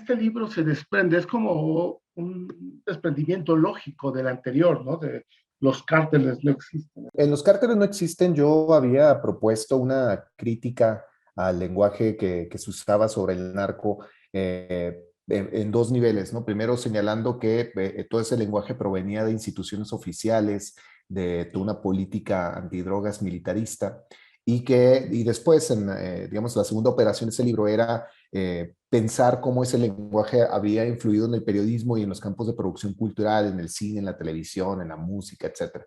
este libro se desprende, es como un desprendimiento lógico del anterior, ¿no? De los cárteles no existen. En Los cárteles no existen, yo había propuesto una crítica al lenguaje que se usaba sobre el narco en dos niveles, ¿no? Primero señalando que todo ese lenguaje provenía de instituciones oficiales, de una política antidrogas militarista, y después, digamos, la segunda operación de ese libro era pensar cómo ese lenguaje había influido en el periodismo y en los campos de producción cultural, en el cine, en la televisión, en la música, etcétera.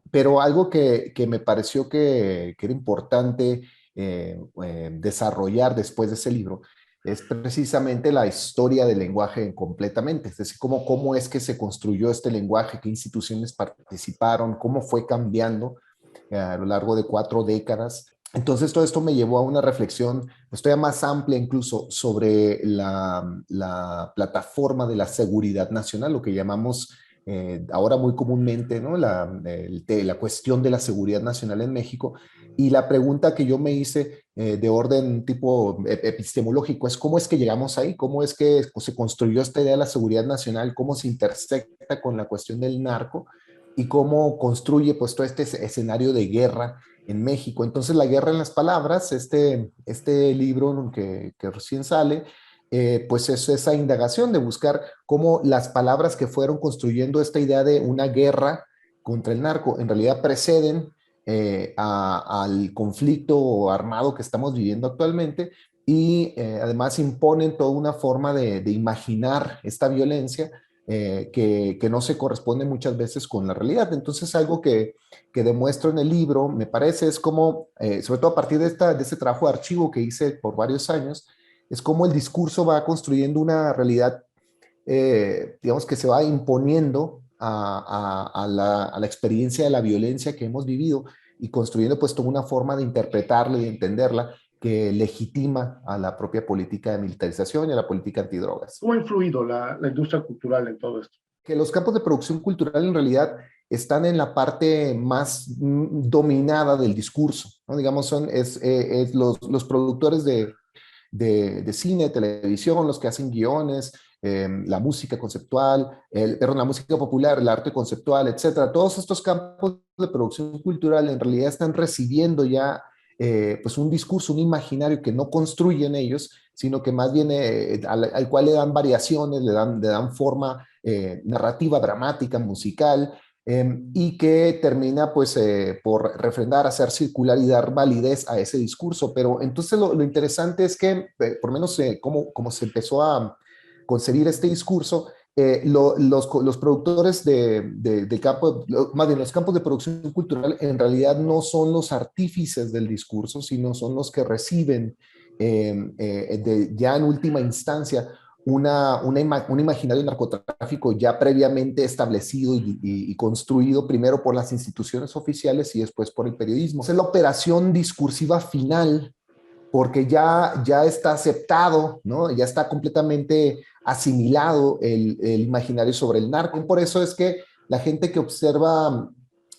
Pero algo que me pareció que era importante desarrollar después de ese libro es precisamente la historia del lenguaje completamente, es decir, cómo es que se construyó este lenguaje, qué instituciones participaron, cómo fue cambiando a lo largo de 4 décadas. Entonces todo esto me llevó a una reflexión pues, todavía más amplia incluso sobre la plataforma de la seguridad nacional, lo que llamamos ahora muy comúnmente, ¿no? La cuestión de la seguridad nacional en México. Y la pregunta que yo me hice de orden tipo epistemológico es cómo es que llegamos ahí, cómo es que se construyó esta idea de la seguridad nacional, cómo se intersecta con la cuestión del narco y cómo construye pues todo este escenario de guerra en México. Entonces, La guerra en las palabras, este libro que recién sale, pues es esa indagación de buscar cómo las palabras que fueron construyendo esta idea de una guerra contra el narco en realidad preceden al conflicto armado que estamos viviendo actualmente y además imponen toda una forma de imaginar esta violencia que no se corresponde muchas veces con la realidad. Entonces, algo que demuestro en el libro, me parece, es como, sobre todo a partir de este trabajo de archivo que hice por varios años, es como el discurso va construyendo una realidad, digamos, que se va imponiendo a la experiencia de la violencia que hemos vivido y construyendo pues toda una forma de interpretarla y de entenderla que legitima a la propia política de militarización y a la política antidrogas. ¿Cómo ha influido la industria cultural en todo esto? Que los campos de producción cultural en realidad están en la parte más dominada del discurso, ¿no? Digamos, es los productores de cine, televisión, los que hacen guiones, la música conceptual, perdón, la música popular, el arte conceptual, etcétera. Todos estos campos de producción cultural en realidad están recibiendo ya pues un discurso, un imaginario que no construyen ellos, sino que más bien al cual le dan variaciones, le dan forma narrativa, dramática, musical, y que termina pues por refrendar, hacer circular y dar validez a ese discurso. Pero entonces lo interesante es que, por lo menos como se empezó a concebir este discurso, los productores del campo, más bien los campos de producción cultural, en realidad no son los artífices del discurso, sino son los que reciben ya en última instancia un imaginario de narcotráfico ya previamente establecido y construido primero por las instituciones oficiales y después por el periodismo. Es la operación discursiva final porque ya está aceptado, ¿no? Ya está completamente asimilado el imaginario sobre el narco. Y por eso es que la gente que observa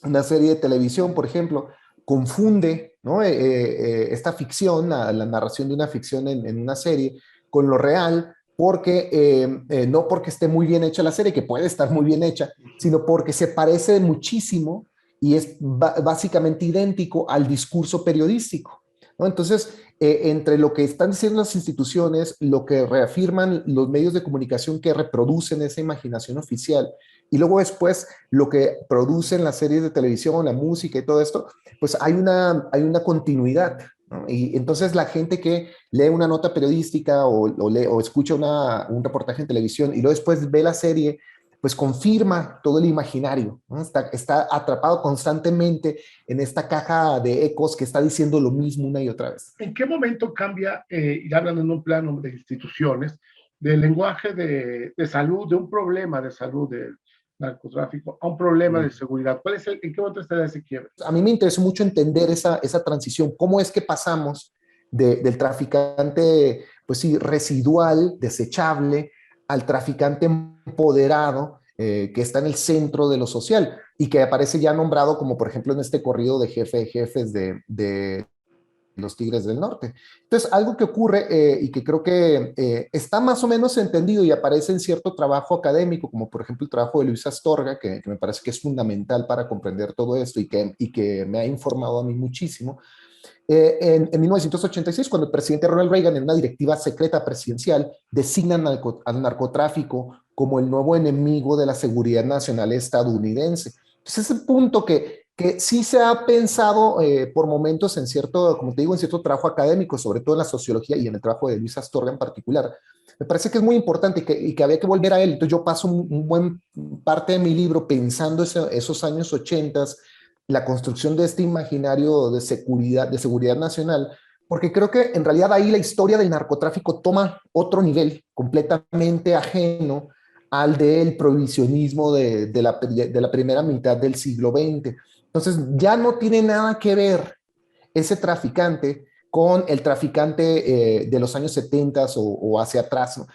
una serie de televisión, por ejemplo, confunde, ¿no? Esta ficción, la narración de una ficción en una serie, con lo real, porque no porque esté muy bien hecha la serie, que puede estar muy bien hecha, sino porque se parece muchísimo y es básicamente idéntico al discurso periodístico, ¿no? Entonces, entre lo que están diciendo las instituciones, lo que reafirman los medios de comunicación que reproducen esa imaginación oficial, y luego después lo que producen las series de televisión, la música y todo esto, pues hay una continuidad, ¿no? Y entonces la gente que lee una nota periodística o escucha un reportaje en televisión y luego después ve la serie, pues confirma todo el imaginario, ¿no? Está atrapado constantemente en esta caja de ecos que está diciendo lo mismo una y otra vez. ¿En qué momento cambia, y hablan en un plano de instituciones, del lenguaje de salud, de un problema de salud del narcotráfico, a un problema de seguridad? ¿En qué momento está ese quiebre? A mí me interesó mucho entender esa transición, cómo es que pasamos del traficante, pues sí, residual, desechable, al traficante empoderado, que está en el centro de lo social y que aparece ya nombrado como, por ejemplo, en este corrido de Jefe de Jefes de los Tigres del Norte. Entonces, algo que ocurre y que creo que está más o menos entendido y aparece en cierto trabajo académico, como por ejemplo el trabajo de Luis Astorga, que me parece que es fundamental para comprender todo esto y que me ha informado a mí muchísimo. En 1986, cuando el presidente Ronald Reagan, en una directiva secreta presidencial, designa al narcotráfico como el nuevo enemigo de la seguridad nacional estadounidense. Entonces, ese punto que sí se ha pensado por momentos en cierto, como te digo, en cierto trabajo académico, sobre todo en la sociología y en el trabajo de Luis Astorga en particular, me parece que es muy importante y que había que volver a él. Entonces yo paso un buen parte de mi libro pensando esos años 80, la construcción de este imaginario de seguridad nacional, porque creo que en realidad ahí la historia del narcotráfico toma otro nivel completamente ajeno al del prohibicionismo de la primera mitad del siglo XX. Entonces ya no tiene nada que ver ese traficante con el traficante de los años 70 o hacia atrás, ¿no?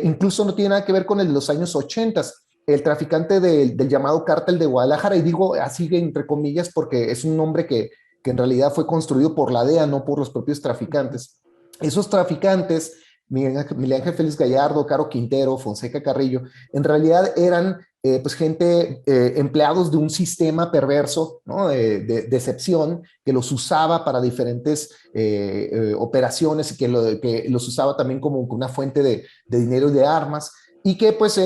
Incluso no tiene nada que ver con el de los años 80, el traficante del llamado cártel de Guadalajara, y digo así entre comillas porque es un nombre que en realidad fue construido por la DEA, no por los propios traficantes. Esos traficantes, Miguel Ángel Félix Gallardo, Caro Quintero, Fonseca Carrillo, en realidad eran pues gente, empleados de un sistema perverso, ¿no? De excepción, que los usaba para diferentes operaciones y que los usaba también como una fuente de dinero y de armas, y que pues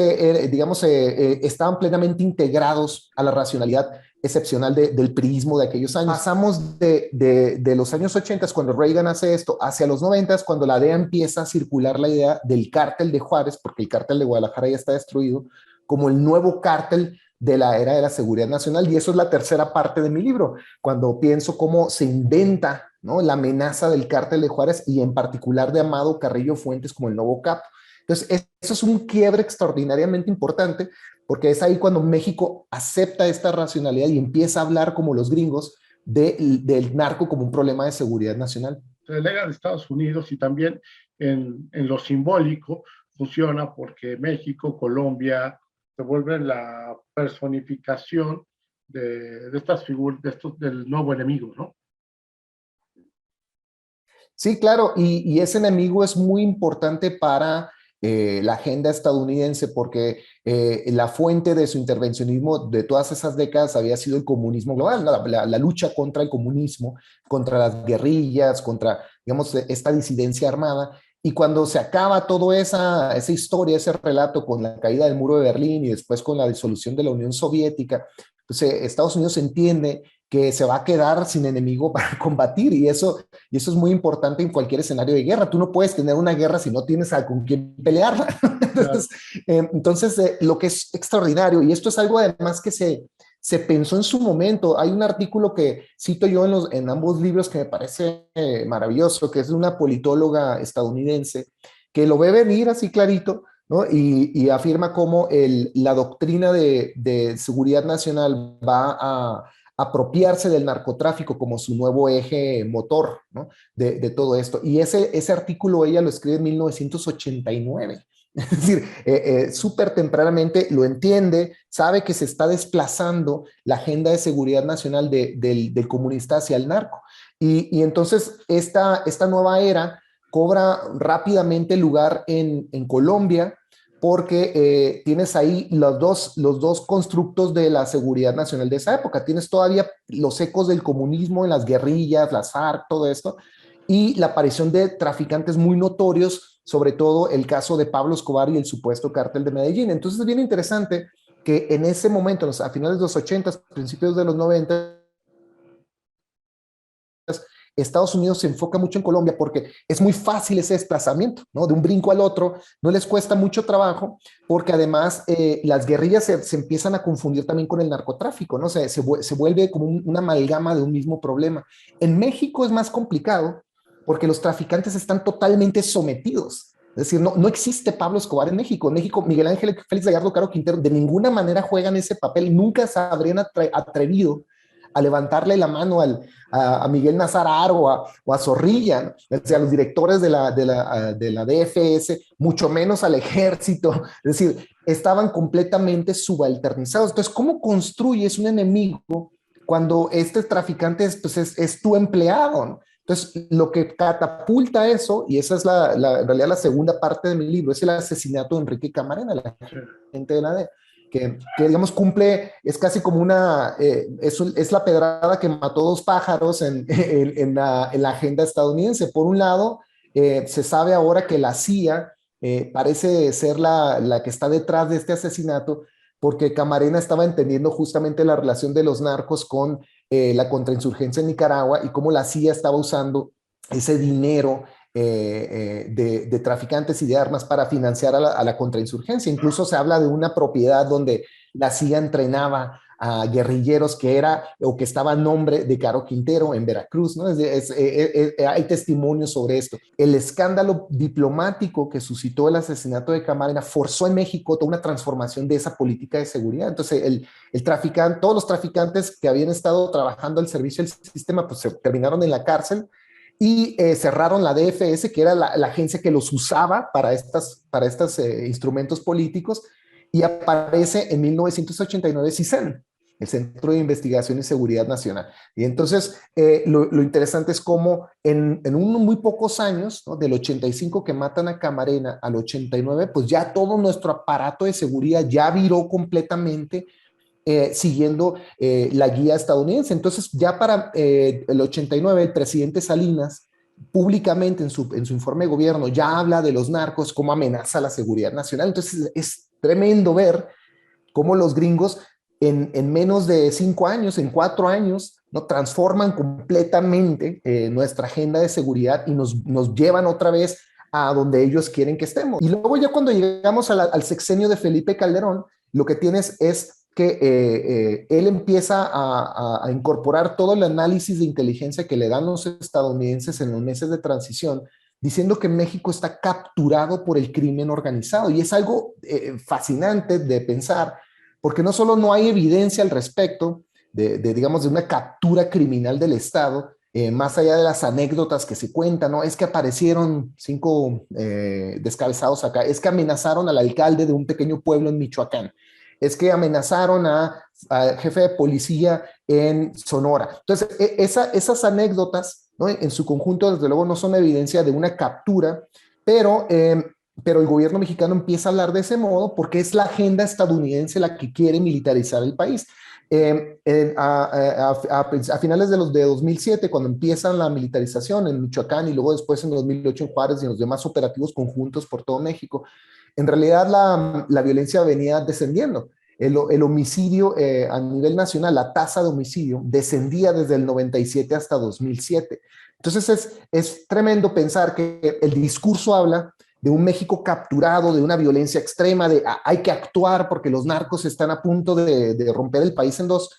digamos estaban plenamente integrados a la racionalidad excepcional del priismo de aquellos años. Pasamos de los años 80, cuando Reagan hace esto, hacia los 90, cuando la DEA empieza a circular la idea del cártel de Juárez, porque el cártel de Guadalajara ya está destruido, como el nuevo cártel de la era de la seguridad nacional. Y eso es la tercera parte de mi libro, cuando pienso cómo se inventa, ¿no?, la amenaza del cártel de Juárez y en particular de Amado Carrillo Fuentes como el nuevo capo. Entonces, eso es un quiebre extraordinariamente importante, porque es ahí cuando México acepta esta racionalidad y empieza a hablar como los gringos del narco como un problema de seguridad nacional. Se delega de Estados Unidos y también en lo simbólico funciona porque México, Colombia, se vuelven la personificación de estas figuras, del nuevo enemigo, ¿no? Sí, claro, y ese enemigo es muy importante para la agenda estadounidense porque la fuente de su intervencionismo de todas esas décadas había sido el comunismo global, la lucha contra el comunismo, contra las guerrillas, contra, digamos, esta disidencia armada. Y cuando se acaba toda esa historia, ese relato con la caída del muro de Berlín y después con la disolución de la Unión Soviética, pues Estados Unidos entiende que se va a quedar sin enemigo para combatir, y eso es muy importante en cualquier escenario de guerra. Tú no puedes tener una guerra si no tienes con quién pelearla. Entonces, lo que es extraordinario, y esto es algo además que se pensó en su momento. Hay un artículo que cito yo en ambos libros que me parece maravilloso, que es de una politóloga estadounidense que lo ve venir así clarito, ¿no? Y afirma cómo la doctrina de seguridad nacional va a apropiarse del narcotráfico como su nuevo eje motor, ¿no?, de todo esto. Y ese artículo ella lo escribe en 1989. Es decir, súper tempranamente lo entiende, sabe que se está desplazando la agenda de seguridad nacional del comunista hacia el narco. Y entonces esta nueva era cobra rápidamente lugar en Colombia, porque tienes ahí los dos constructos de la seguridad nacional de esa época. Tienes todavía los ecos del comunismo en las guerrillas, las FARC, todo esto, y la aparición de traficantes muy notorios, sobre todo el caso de Pablo Escobar y el supuesto cártel de Medellín. Entonces es bien interesante que en ese momento, a finales de los 80, principios de los 90, Estados Unidos se enfoca mucho en Colombia porque es muy fácil ese desplazamiento, ¿no?, de un brinco al otro, no les cuesta mucho trabajo, porque además las guerrillas se empiezan a confundir también con el narcotráfico, ¿no? Se vuelve como una amalgama de un mismo problema. En México es más complicado porque los traficantes están totalmente sometidos. Es decir, no existe Pablo Escobar en México. En México, Miguel Ángel Félix Gallardo, Caro Quintero, de ninguna manera juegan ese papel, nunca se habrían atrevido a levantarle la mano a Miguel Nazar o a Zorrilla, ¿no?, o sea, a los directores de la DFS, mucho menos al ejército. Es decir, estaban completamente subalternizados. Entonces, ¿cómo construyes un enemigo cuando este traficante es tu empleado, ¿no? Entonces, lo que catapulta eso, y esa es en realidad la segunda parte de mi libro, es el asesinato de Enrique Camarena, la gente de la DEA, que digamos cumple, es casi como es la pedrada que mató dos pájaros en la agenda estadounidense. Por un lado, se sabe ahora que la CIA parece ser la que está detrás de este asesinato, porque Camarena estaba entendiendo justamente la relación de los narcos con la contrainsurgencia en Nicaragua y cómo la CIA estaba usando ese dinero de traficantes y de armas para financiar a la contrainsurgencia. Incluso se habla de una propiedad donde la CIA entrenaba a guerrilleros que estaba a nombre de Caro Quintero en Veracruz, ¿no? Hay testimonios sobre esto. El escándalo diplomático que suscitó el asesinato de Camarena forzó en México toda una transformación de esa política de seguridad. Entonces, todos los traficantes que habían estado trabajando al servicio del sistema, pues se terminaron en la cárcel y cerraron la DFS, que era la agencia que los usaba para estos instrumentos políticos, y aparece en 1989 CISEN, el Centro de Investigación y Seguridad Nacional. Y entonces lo interesante es cómo en muy pocos años, ¿no? Del 85 que matan a Camarena al 89, pues ya todo nuestro aparato de seguridad ya viró completamente siguiendo la guía estadounidense. Entonces, ya para el 89, el presidente Salinas, públicamente en su informe de gobierno, ya habla de los narcos como amenaza a la seguridad nacional. Entonces, es tremendo ver cómo los gringos en menos de 5 años, en 4 años, ¿no? Transforman completamente nuestra agenda de seguridad y nos llevan otra vez a donde ellos quieren que estemos. Y luego ya cuando llegamos al sexenio de Felipe Calderón, lo que tienes es que él empieza a incorporar todo el análisis de inteligencia que le dan los estadounidenses en los meses de transición, diciendo que México está capturado por el crimen organizado. Y es algo fascinante de pensar, porque no solo no hay evidencia al respecto digamos, de una captura criminal del Estado, más allá de las anécdotas que se cuentan, ¿no? Es que aparecieron 5 descabezados acá, es que amenazaron al alcalde de un pequeño pueblo en Michoacán, es que amenazaron al jefe de policía en Sonora. Entonces, esas anécdotas, ¿no? En su conjunto, desde luego, no son evidencia de una captura, pero el gobierno mexicano empieza a hablar de ese modo porque es la agenda estadounidense la que quiere militarizar el país. A finales de 2007, cuando empiezan la militarización en Michoacán y luego después en 2008 en Juárez y en los demás operativos conjuntos por todo México, en realidad la violencia venía descendiendo. El homicidio a nivel nacional, la tasa de homicidio descendía desde el 97 hasta 2007. Entonces es tremendo pensar que el discurso habla de un México capturado, de una violencia extrema, de hay que actuar porque los narcos están a punto de romper el país en dos,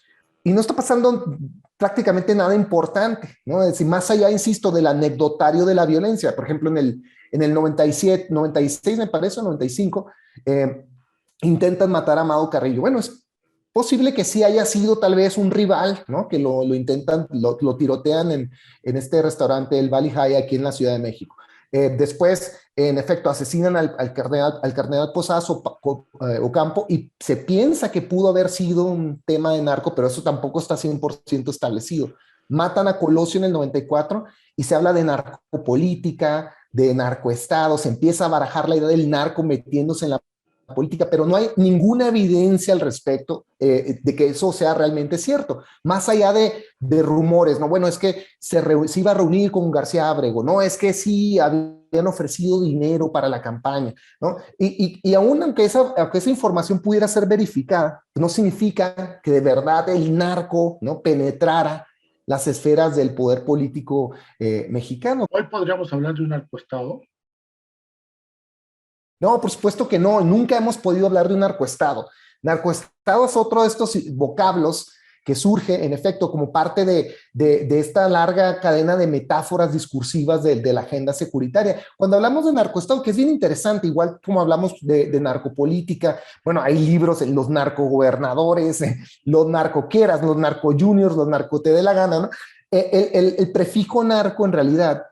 y no está pasando prácticamente nada importante, ¿no? Es decir, más allá, insisto, del anecdotario de la violencia. Por ejemplo, en el 97, 96 me parece, 95, intentan matar a Amado Carrillo. Bueno, es posible que sí haya sido tal vez un rival, ¿no? Que lo intentan, lo tirotean en este restaurante, el Valley High, aquí en la Ciudad de México. Después, en efecto, asesinan al cardenal Posazo Ocampo, y se piensa que pudo haber sido un tema de narco, pero eso tampoco está 100% establecido. Matan a Colosio en el 94 y se habla de narcopolítica, de narcoestado, se empieza a barajar la idea del narco metiéndose en la política, pero no hay ninguna evidencia al respecto de que eso sea realmente cierto, más allá de rumores, ¿no? Bueno, es que se iba a reunir con García Ábrego, ¿no? Es que sí habían ofrecido dinero para la campaña, ¿no? Y aún aunque esa información pudiera ser verificada, no significa que de verdad el narco, ¿no? Penetrara las esferas del poder político mexicano. Hoy podríamos hablar de un narcoestado. No, por supuesto que no, nunca hemos podido hablar de un narcoestado. Narcoestado es otro de estos vocablos que surge, en efecto, como parte de esta larga cadena de metáforas discursivas de la agenda securitaria. Cuando hablamos de narcoestado, que es bien interesante, igual como hablamos de narcopolítica, bueno, hay libros en los narcogobernadores, los narcoqueras, los narcojuniors, los narco te dé la gana, ¿no? El prefijo narco en realidad,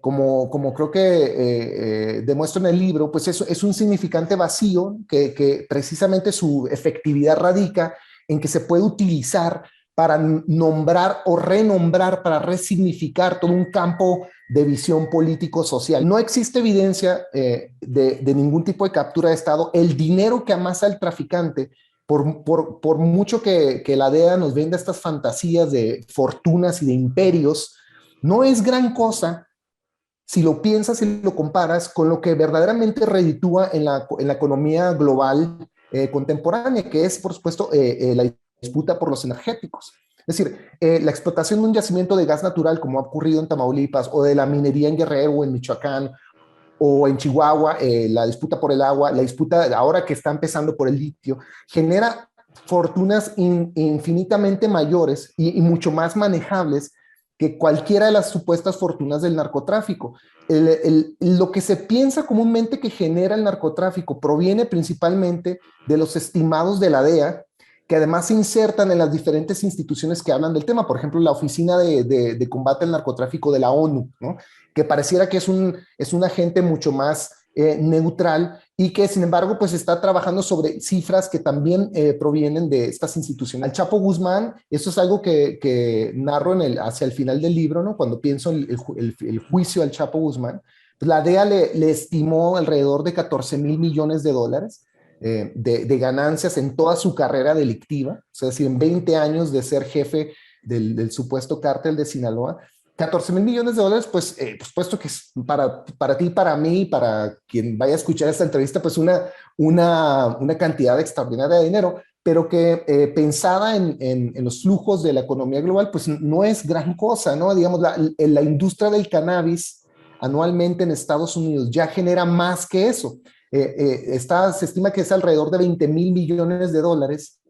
como creo que demuestro en el libro, pues eso es un significante vacío que precisamente su efectividad radica en que se puede utilizar para nombrar o renombrar, para resignificar todo un campo de visión político-social. No existe evidencia de ningún tipo de captura de Estado. El dinero que amasa el traficante, por mucho que la DEA nos venda estas fantasías de fortunas y de imperios, no es gran cosa si lo piensas y lo comparas con lo que verdaderamente reditúa en la economía global contemporánea, que es, por supuesto, la disputa por los energéticos. Es decir, la explotación de un yacimiento de gas natural, como ha ocurrido en Tamaulipas, o de la minería en Guerrero o en Michoacán, o en Chihuahua, la disputa por el agua, la disputa ahora que está empezando por el litio, genera fortunas infinitamente mayores y mucho más manejables que cualquiera de las supuestas fortunas del narcotráfico. Lo que se piensa comúnmente que genera el narcotráfico proviene principalmente de los estimados de la DEA, que además se insertan en las diferentes instituciones que hablan del tema. Por ejemplo, la Oficina de Combate al Narcotráfico de la ONU, ¿no? Que pareciera que es un agente mucho más neutral y que, sin embargo, pues está trabajando sobre cifras que también provienen de estas instituciones. Al Chapo Guzmán, eso es algo que narro hacia el final del libro, ¿no? Cuando pienso en el juicio al Chapo Guzmán, pues la DEA le estimó alrededor de 14 mil millones de dólares de ganancias en toda su carrera delictiva, es decir, en 20 años de ser jefe del supuesto cártel de Sinaloa. 14 mil millones de dólares, pues, puesto que es para ti, para mí, para quien vaya a escuchar esta entrevista, pues una cantidad extraordinaria de dinero, pero que pensada en los flujos de la economía global, pues no es gran cosa, ¿no? Digamos, la industria del cannabis anualmente en Estados Unidos ya genera más que eso. Se estima que es alrededor de 20 mil millones de dólares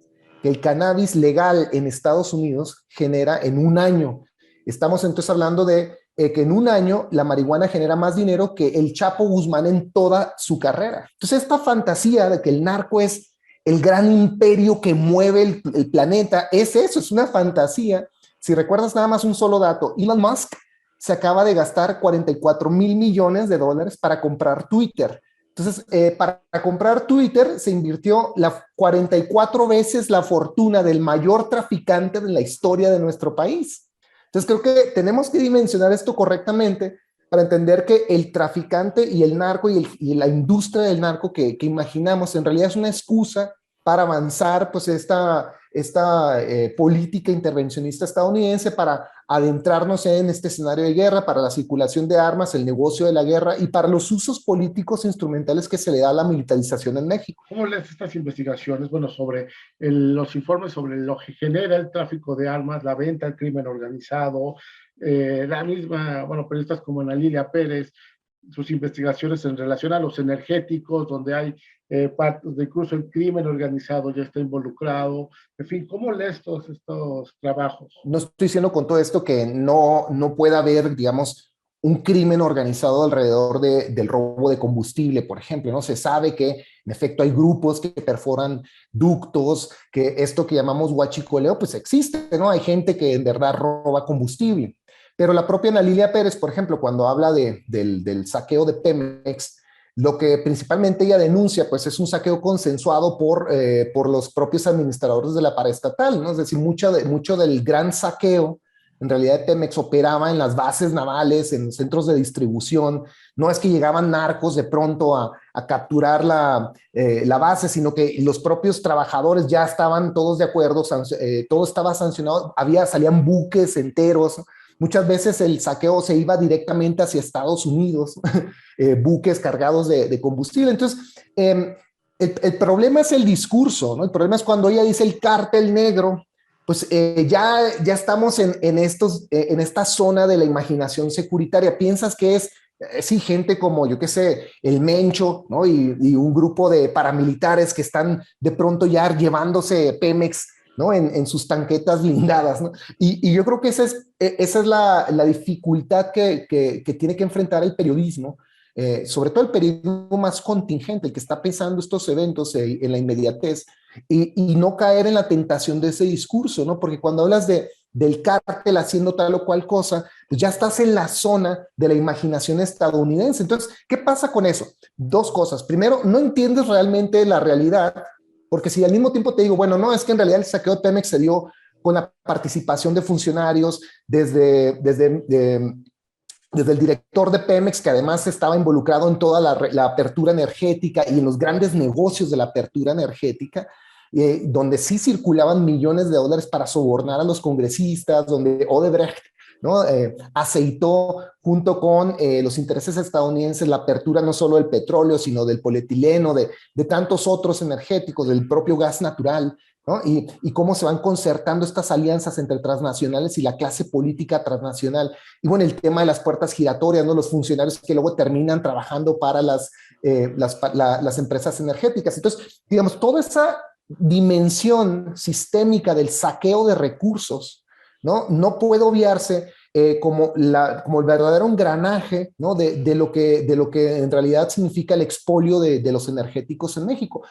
que el cannabis legal en Estados Unidos genera en un año. Estamos entonces hablando de que en un año la marihuana genera más dinero que el Chapo Guzmán en toda su carrera. Entonces esta fantasía de que el narco es el gran imperio que mueve el planeta, es eso, es una fantasía. Si recuerdas nada más un solo dato, Elon Musk se acaba de gastar 44 mil millones de dólares para comprar Twitter. Entonces, para comprar Twitter se invirtió 44 veces la fortuna del mayor traficante de la historia de nuestro país. Entonces, creo que tenemos que dimensionar esto correctamente para entender que el traficante y el narco y la industria del narco que imaginamos en realidad es una excusa para avanzar pues esta política intervencionista estadounidense, para adentrarnos en este escenario de guerra, para la circulación de armas, el negocio de la guerra y para los usos políticos instrumentales que se le da a la militarización en México. ¿Cómo lees estas investigaciones? Bueno, sobre los informes sobre lo que genera el tráfico de armas, la venta, el crimen organizado, la misma, bueno, periodistas como Ana Lilia Pérez, sus investigaciones en relación a los energéticos, donde hay partes de incluso el crimen organizado ya está involucrado. En fin, ¿cómo lees todos estos trabajos? No estoy diciendo con todo esto que no pueda haber, digamos, un crimen organizado alrededor del robo de combustible, por ejemplo, ¿no? Se sabe que, en efecto, hay grupos que perforan ductos, que esto que llamamos huachicoleo, pues existe, ¿no? Hay gente que en verdad roba combustible. Pero la propia Ana Lilia Pérez, por ejemplo, cuando habla del saqueo de Pemex, lo que principalmente ella denuncia, pues es un saqueo consensuado por los propios administradores de la paraestatal, ¿no? Es decir, mucho del gran saqueo, en realidad Pemex operaba en las bases navales, en los centros de distribución. No es que llegaban narcos de pronto a capturar la base, sino que los propios trabajadores ya estaban todos de acuerdo, todo estaba sancionado, salían buques enteros, ¿no? Muchas veces el saqueo se iba directamente hacia Estados Unidos, buques cargados de combustible. Entonces, el problema es el discurso, ¿no? El problema es cuando ella dice el cártel negro, pues ya estamos en esta zona de la imaginación securitaria. Piensas que es, sí, gente como, yo qué sé, el Mencho, ¿no? Y un grupo de paramilitares que están de pronto ya llevándose Pemex, ¿no? En sus tanquetas blindadas, ¿no? Y yo creo que esa es la dificultad que tiene que enfrentar el periodismo, sobre todo el periodismo más contingente, el que está pensando estos eventos en la inmediatez, y no caer en la tentación de ese discurso, ¿no? Porque cuando hablas del cártel haciendo tal o cual cosa, pues ya estás en la zona de la imaginación estadounidense. Entonces, ¿qué pasa con eso? Dos cosas. Primero, no entiendes realmente la realidad, porque si al mismo tiempo te digo, bueno, no, es que en realidad el saqueo de Pemex se dio con la participación de funcionarios desde el director de Pemex, que además estaba involucrado en toda la apertura energética y en los grandes negocios de la apertura energética, donde sí circulaban millones de dólares para sobornar a los congresistas, donde Odebrecht, ¿no? Aceitó junto con los intereses estadounidenses la apertura no solo del petróleo, sino del polietileno, de tantos otros energéticos, del propio gas natural, ¿no? Y cómo se van concertando estas alianzas entre transnacionales y la clase política transnacional. Y bueno, el tema de las puertas giratorias, ¿no? Los funcionarios que luego terminan trabajando para las empresas energéticas. Entonces, digamos, toda esa dimensión sistémica del saqueo de recursos, no puede obviarse como el verdadero engranaje, ¿no? de lo que en realidad significa el expolio de los energéticos en México.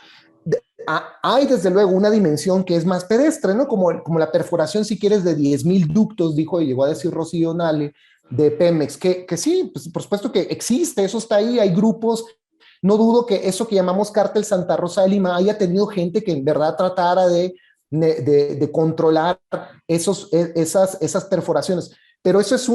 Hay desde luego una dimensión que es más pedestre, ¿no? Como la perforación, si quieres, de 10,000 ductos, llegó a decir Rocío Nale, de Pemex, que sí, pues, por supuesto que existe, eso está ahí, hay grupos. No dudo que eso que llamamos Cártel Santa Rosa de Lima haya tenido gente que en verdad tratara de controlar esas perforaciones. Pero eso es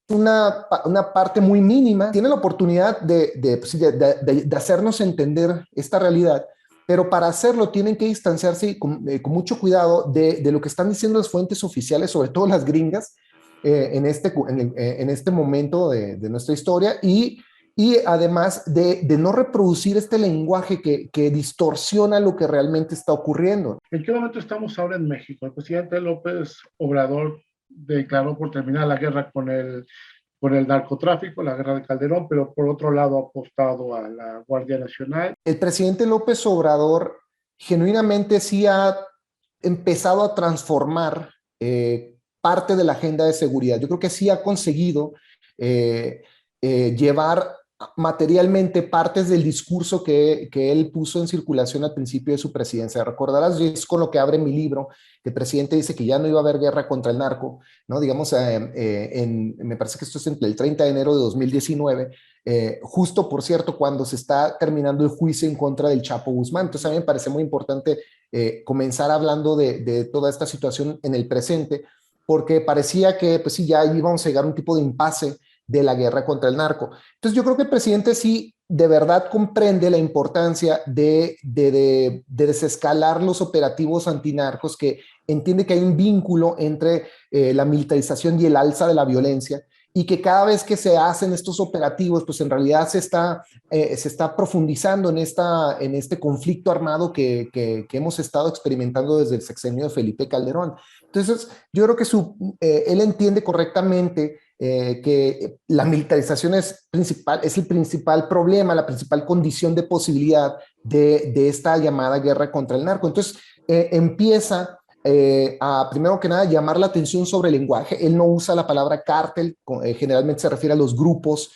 una parte muy mínima. Tiene la oportunidad de hacernos entender esta realidad, pero para hacerlo tienen que distanciarse con mucho cuidado de lo que están diciendo las fuentes oficiales, sobre todo las gringas, en este momento de nuestra historia, y además de no reproducir este lenguaje que distorsiona lo que realmente está ocurriendo. ¿En qué momento estamos ahora en México? El presidente López Obrador declaró por terminar la guerra con el narcotráfico, la guerra de Calderón, pero por otro lado ha apostado a la Guardia Nacional. El presidente López Obrador genuinamente sí ha empezado a transformar parte de la agenda de seguridad. Yo creo que sí ha conseguido llevar materialmente partes del discurso que él puso en circulación al principio de su presidencia. Recordarás, es con lo que abre mi libro, que el presidente dice que ya no iba a haber guerra contra el narco, ¿no? Digamos, me parece que esto es entre el 30 de enero de 2019, justo, por cierto, cuando se está terminando el juicio en contra del Chapo Guzmán. Entonces, a mí me parece muy importante comenzar hablando de toda esta situación en el presente, porque parecía que, pues sí, ya íbamos a llegar a un tipo de impasse de la guerra contra el narco. Entonces yo creo que el presidente sí de verdad comprende la importancia de desescalar los operativos antinarcos, que entiende que hay un vínculo entre la militarización y el alza de la violencia, y que cada vez que se hacen estos operativos, pues en realidad se está profundizando en este conflicto armado que hemos estado experimentando desde el sexenio de Felipe Calderón. Entonces yo creo que él entiende correctamente que la militarización es el principal problema, la principal condición de posibilidad de esta llamada guerra contra el narco. Entonces empieza a, primero que nada, llamar la atención sobre el lenguaje. Él no usa la palabra cártel, generalmente se refiere a los grupos.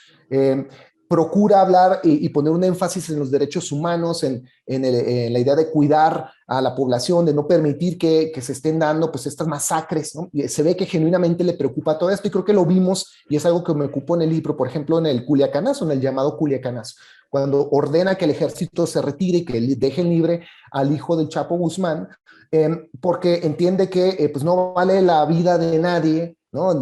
Procura hablar y poner un énfasis en los derechos humanos, en la idea de cuidar a la población, de no permitir que se estén dando pues estas masacres, ¿no? Y se ve que genuinamente le preocupa todo esto, y creo que lo vimos, y es algo que me ocupó en el libro, por ejemplo, en el Culiacanazo, en el llamado Culiacanazo, cuando ordena que el ejército se retire y que dejen libre al hijo del Chapo Guzmán, porque entiende que pues no vale la vida de nadie, ¿no?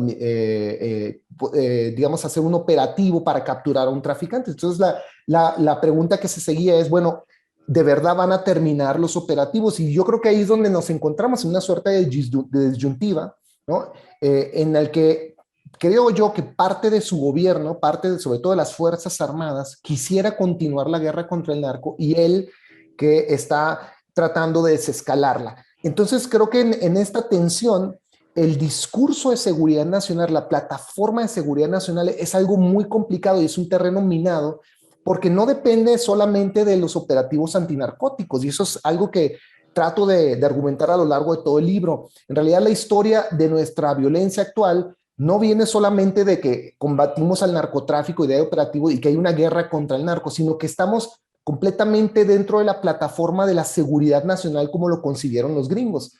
Digamos, hacer un operativo para capturar a un traficante. Entonces la pregunta que se seguía es, bueno, ¿de verdad van a terminar los operativos? Y yo creo que ahí es donde nos encontramos, en una suerte de disyuntiva, ¿no? En el que creo yo que parte de su gobierno, sobre todo de las Fuerzas Armadas, quisiera continuar la guerra contra el narco, y él que está tratando de desescalarla. Entonces creo que en esta tensión, el discurso de seguridad nacional, la plataforma de seguridad nacional, es algo muy complicado y es un terreno minado, porque no depende solamente de los operativos antinarcóticos, y eso es algo que trato de argumentar a lo largo de todo el libro. En realidad, la historia de nuestra violencia actual no viene solamente de que combatimos al narcotráfico y de operativo y que hay una guerra contra el narco, sino que estamos completamente dentro de la plataforma de la seguridad nacional como lo concibieron los gringos.